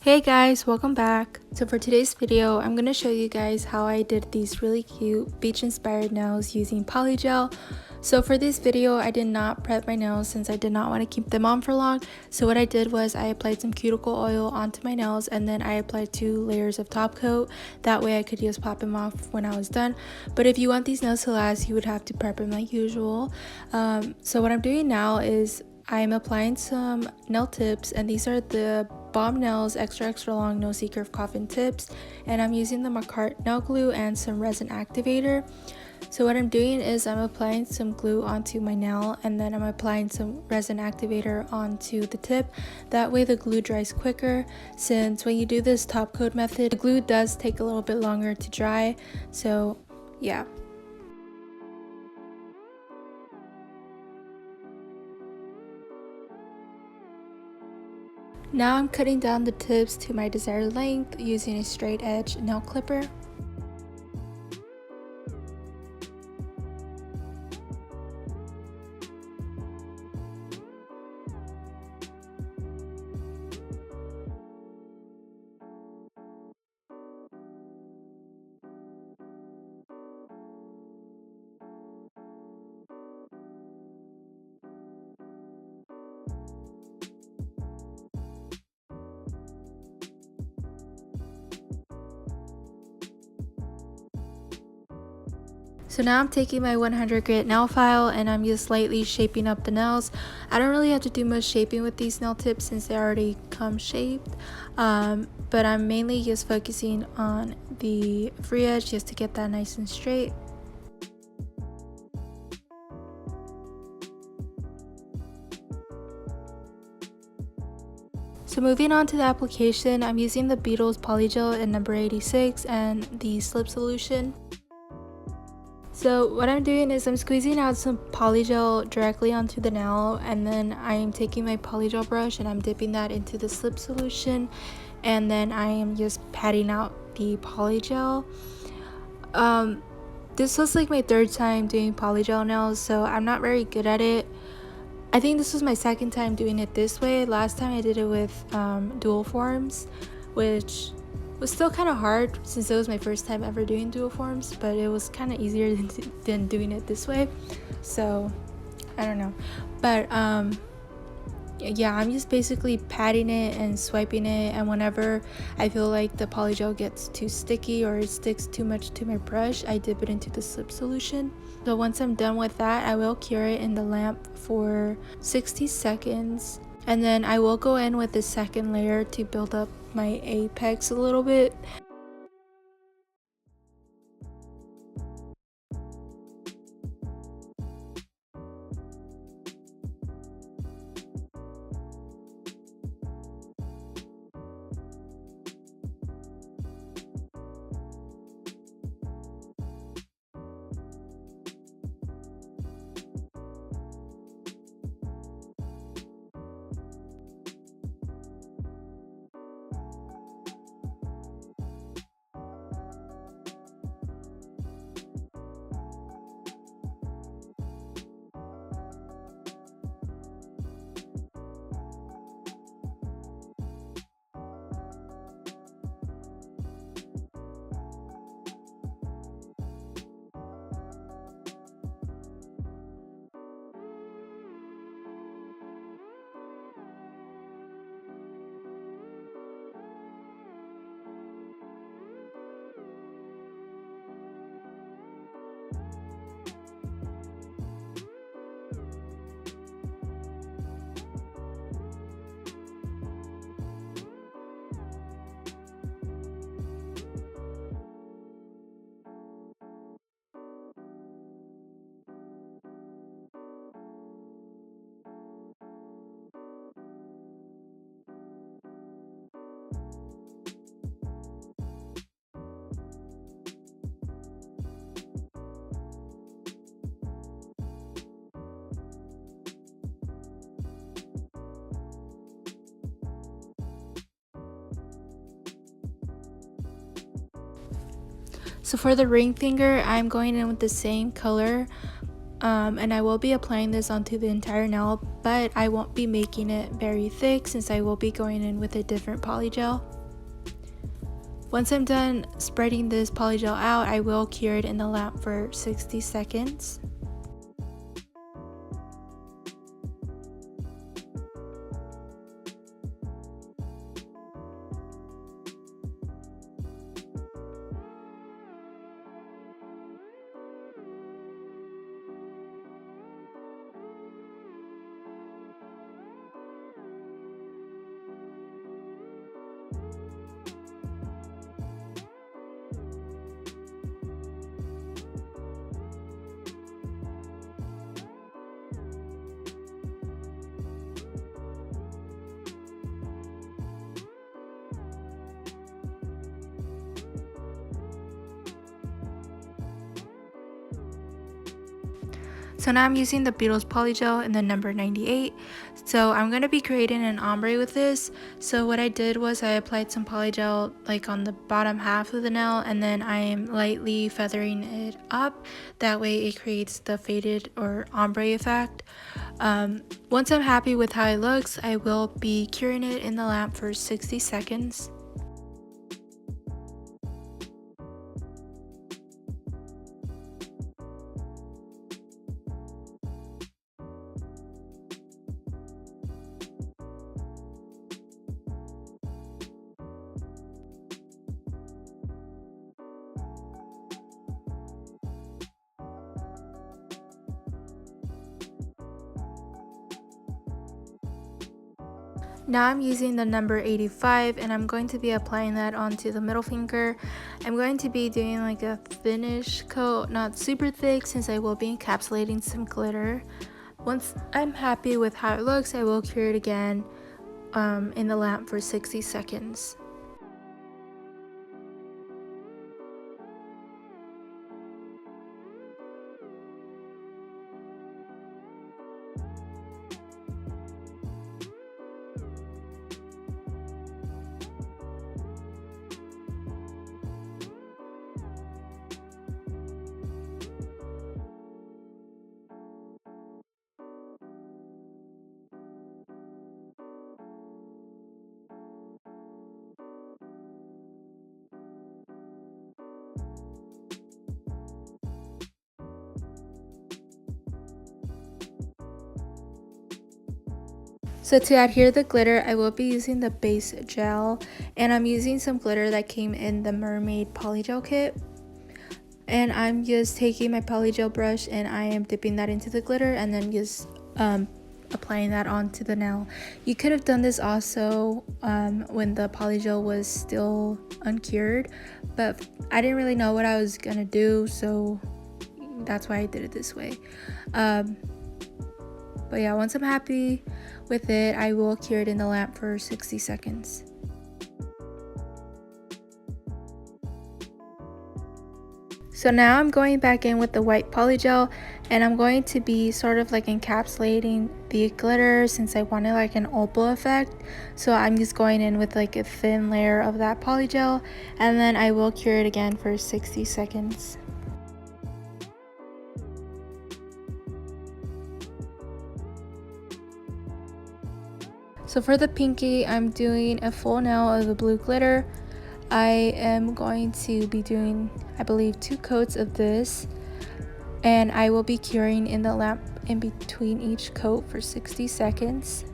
Hey guys, welcome back. So for today's video, I'm going to show you guys how I did these really cute beach inspired nails using polygel. So for this video, I did not prep my nails since I did not want to keep them on for long. So what I did was I applied some cuticle oil onto my nails and then I applied 2 layers of top coat. That way I could just pop them off when I was done. But if you want these nails to last, you would have to prep them like usual. So what I'm doing now is I'm applying some nail tips, and these are the Bomb Nails extra long no see curve coffin tips, and I'm using the Macart nail glue and some resin activator. So what I'm doing is I'm applying some glue onto my nail and then I'm applying some resin activator onto the tip. That way the glue dries quicker, since when you do this top coat method, the glue does take a little bit longer to dry. So yeah. Now I'm cutting down the tips to my desired length using a straight edge nail clipper. So now I'm taking my 100 grit nail file and I'm just lightly shaping up the nails. I don't really have to do much shaping with these nail tips since they already come shaped, but I'm mainly just focusing on the free edge just to get that nice and straight. So moving on to the application, I'm using the Beetles Polygel in number 86 and the slip solution. So what I'm doing is I'm squeezing out some polygel directly onto the nail, and then I'm taking my polygel brush and I'm dipping that into the slip solution, and then I am just patting out the polygel. This was like my third time doing polygel nails, so I'm not very good at it. I think this was my second time doing it this way. Last time I did it with dual forms, which was still kind of hard since it was my first time ever doing dual forms, but it was kind of easier than doing it this way. So I don't know, but yeah, I'm just basically patting it and swiping it, and whenever I feel like the polygel gets too sticky or it sticks too much to my brush, I dip it into the slip solution. So once I'm done with that, I will cure it in the lamp for 60 seconds, and then I will go in with the second layer to build up my apex a little bit. So for the ring finger, I'm going in with the same color, and I will be applying this onto the entire nail, but I won't be making it very thick since I will be going in with a different polygel. Once I'm done spreading this polygel out, I will cure it in the lamp for 60 seconds. So now I'm using the Beetles Polygel in the number 98. So I'm going to be creating an ombre with this. So what I did was I applied some polygel like on the bottom half of the nail, and then I am lightly feathering it up. That way it creates the faded or ombre effect. Once I'm happy with how it looks, I will be curing it in the lamp for 60 seconds. Now I'm using the number 85 and I'm going to be applying that onto the middle finger. I'm going to be doing like a finish coat, not super thick since I will be encapsulating some glitter. Once I'm happy with how it looks, I will cure it again in the lamp for 60 seconds. So to adhere the glitter, I will be using the base gel, and I'm using some glitter that came in the Mermaid Polygel kit. And I'm just taking my polygel brush and I am dipping that into the glitter and then just applying that onto the nail. You could have done this also when the polygel was still uncured, but I didn't really know what I was gonna do, so that's why I did it this way. But yeah, once I'm happy with it, I will cure it in the lamp for 60 seconds. So now I'm going back in with the white polygel and I'm going to be sort of like encapsulating the glitter since I wanted like an opal effect. So I'm just going in with like a thin layer of that polygel and then I will cure it again for 60 seconds. So for the pinky, I'm doing a full nail of the blue glitter. I am going to be doing, I believe, 2 coats of this, and I will be curing in the lamp in between each coat for 60 seconds.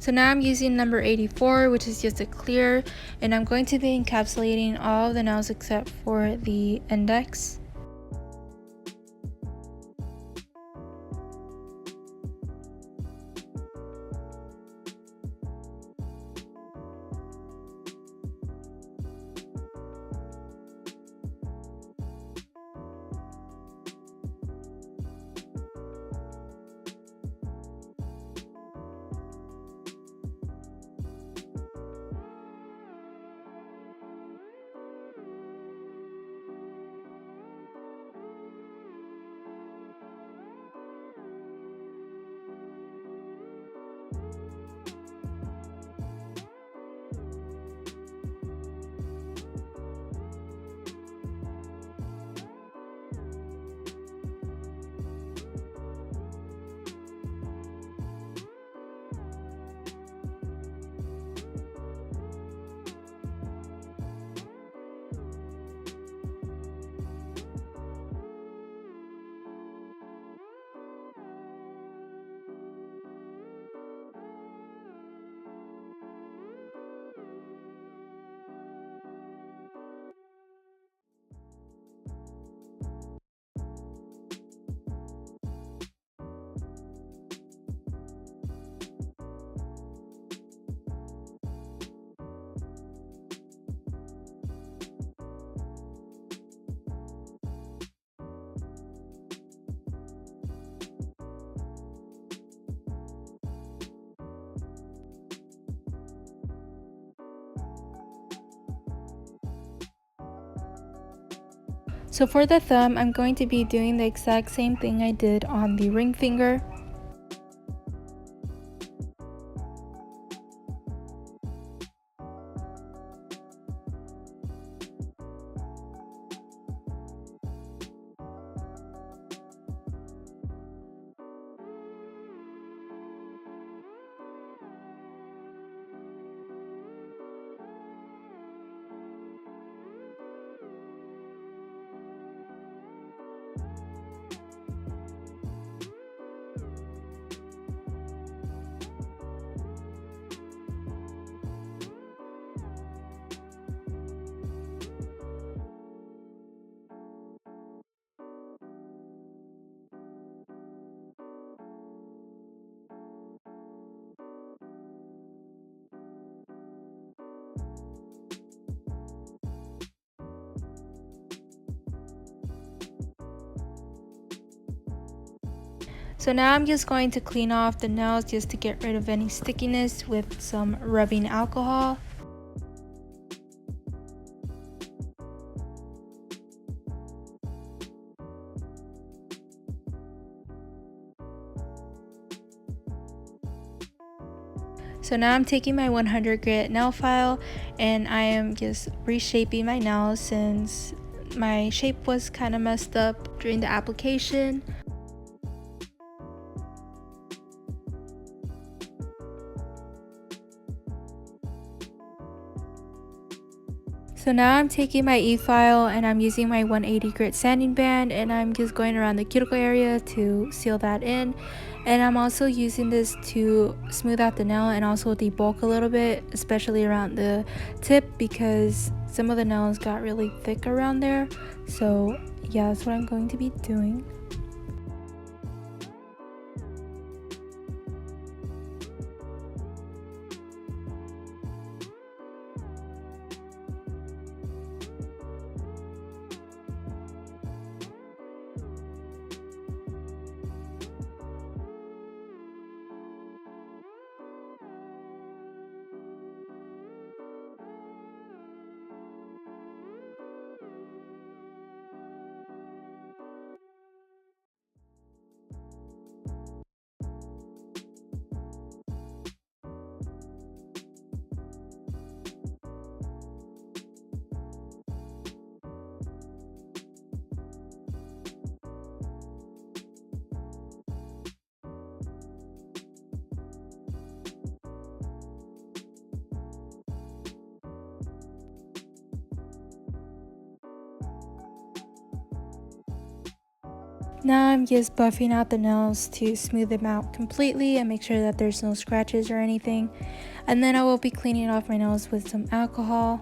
So now I'm using number 84, which is just a clear, and I'm going to be encapsulating all of the nails except for the index. So for the thumb, I'm going to be doing the exact same thing I did on the ring finger. So now I'm just going to clean off the nails just to get rid of any stickiness with some rubbing alcohol. So now I'm taking my 100 grit nail file and I am just reshaping my nails since my shape was kind of messed up during the application. So now I'm taking my e-file and I'm using my 180 grit sanding band and I'm just going around the cuticle area to seal that in. And I'm also using this to smooth out the nail and also debulk a little bit, especially around the tip because some of the nails got really thick around there. So yeah, that's what I'm going to be doing. Now I'm just buffing out the nails to smooth them out completely and make sure that there's no scratches or anything. And then I will be cleaning off my nails with some alcohol.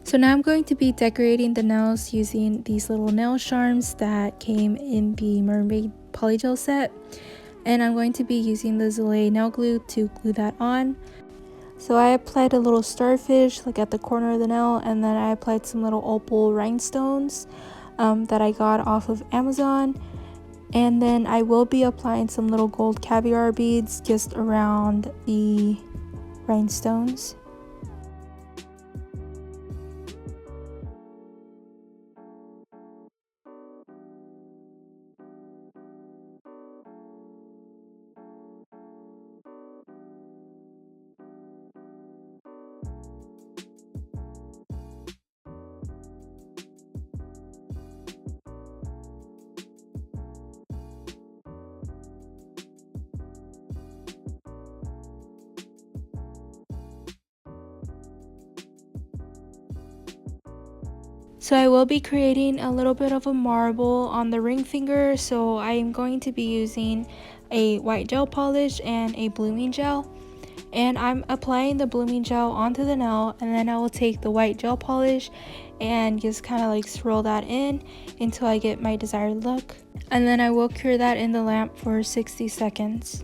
So now I'm going to be decorating the nails using these little nail charms that came in the Mermaid Polygel set. And I'm going to be using the Zelay nail glue to glue that on. So I applied a little starfish like at the corner of the nail, and then I applied some little opal rhinestones that I got off of Amazon. And then I will be applying some little gold caviar beads just around the rhinestones. So I will be creating a little bit of a marble on the ring finger, so I am going to be using a white gel polish and a blooming gel. And I'm applying the blooming gel onto the nail, and then I will take the white gel polish and just kind of like swirl that in until I get my desired look. And then I will cure that in the lamp for 60 seconds.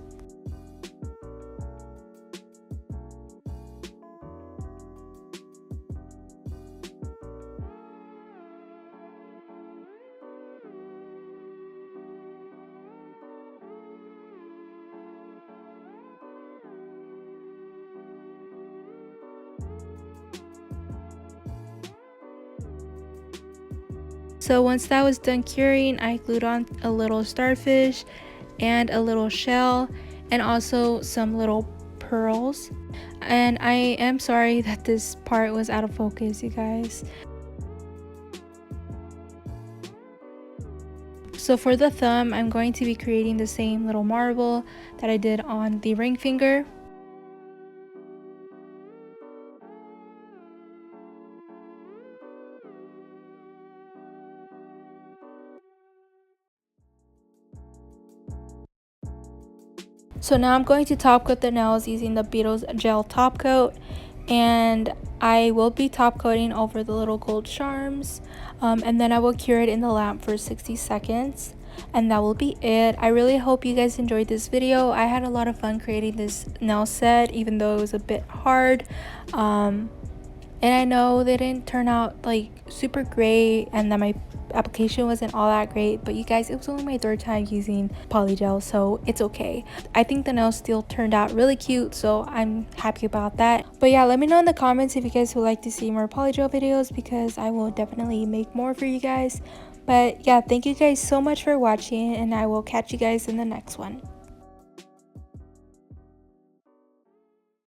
So once that was done curing, I glued on a little starfish and a little shell and also some little pearls. And I am sorry that this part was out of focus, you guys. So for the thumb, I'm going to be creating the same little marble that I did on the ring finger. So now I'm going to top coat the nails using the Beetles gel top coat, and I will be top coating over the little gold charms, and then I will cure it in the lamp for 60 seconds, and that will be it. I really hope you guys enjoyed this video. I had a lot of fun creating this nail set, even though it was a bit hard. And I know they didn't turn out like super great, and that my application wasn't all that great, but you guys, it was only my third time using polygel, so it's okay. I think the nails still turned out really cute, so I'm happy about that. But yeah, let me know in the comments if you guys would like to see more polygel videos, because I will definitely make more for you guys. But yeah, thank you guys so much for watching, and I will catch you guys in the next one.